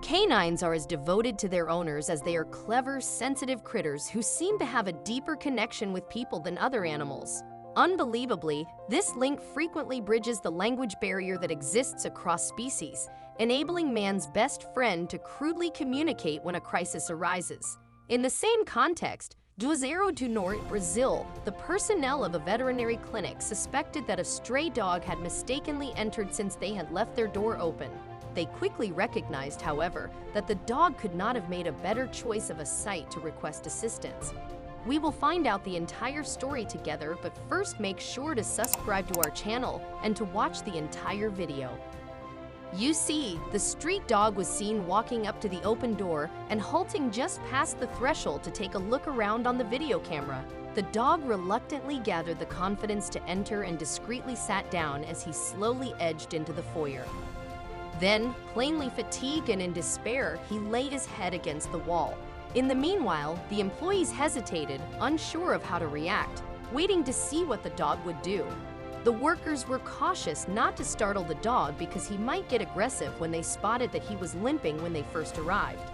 Canines are as devoted to their owners as they are clever, sensitive critters who seem to have a deeper connection with people than other animals. Unbelievably, this link frequently bridges the language barrier that exists across species, enabling man's best friend to crudely communicate when a crisis arises. In the same context, Juazeiro do Norte, Brazil, the personnel of a veterinary clinic suspected that a stray dog had mistakenly entered since they had left their door open. They quickly recognized, however, that the dog could not have made a better choice of a site to request assistance. We will find out the entire story together, but first make sure to subscribe to our channel and to watch the entire video. You see, the street dog was seen walking up to the open door and halting just past the threshold to take a look around on the video camera. The dog reluctantly gathered the confidence to enter and discreetly sat down as he slowly edged into the foyer. Then, plainly fatigued and in despair, he laid his head against the wall. In the meanwhile, the employees hesitated, unsure of how to react, waiting to see what the dog would do. The workers were cautious not to startle the dog because he might get aggressive when they spotted that he was limping when they first arrived.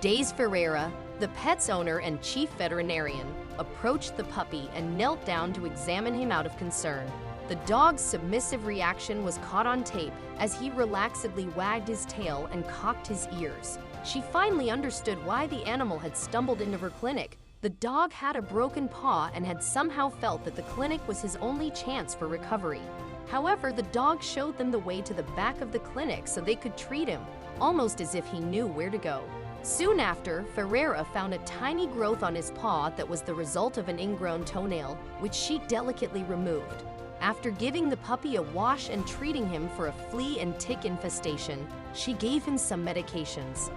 Days Ferreira, the pet's owner and chief veterinarian, approached the puppy and knelt down to examine him out of concern. The dog's submissive reaction was caught on tape as he relaxedly wagged his tail and cocked his ears. She finally understood why the animal had stumbled into her clinic. The dog had a broken paw and had somehow felt that the clinic was his only chance for recovery. However, the dog showed them the way to the back of the clinic so they could treat him, almost as if he knew where to go. Soon after, Ferreira found a tiny growth on his paw that was the result of an ingrown toenail, which she delicately removed. After giving the puppy a wash and treating him for a flea and tick infestation, she gave him some medications.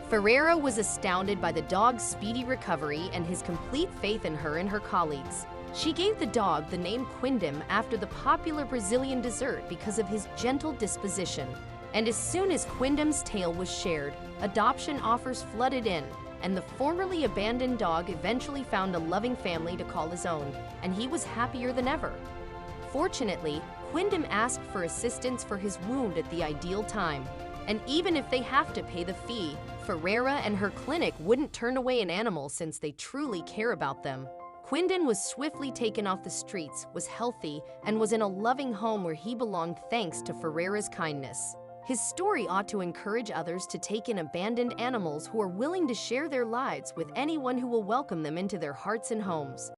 Ferreira was astounded by the dog's speedy recovery and his complete faith in her and her colleagues. She gave the dog the name Quindam after the popular Brazilian dessert because of his gentle disposition. And as soon as Quindam's tale was shared, adoption offers flooded in, and the formerly abandoned dog eventually found a loving family to call his own, and he was happier than ever. Fortunately, Quindam asked for assistance for his wound at the ideal time, and even if they have to pay the fee, Ferreira and her clinic wouldn't turn away an animal since they truly care about them. Quindam was swiftly taken off the streets, was healthy, and was in a loving home where he belonged thanks to Ferreira's kindness. His story ought to encourage others to take in abandoned animals who are willing to share their lives with anyone who will welcome them into their hearts and homes.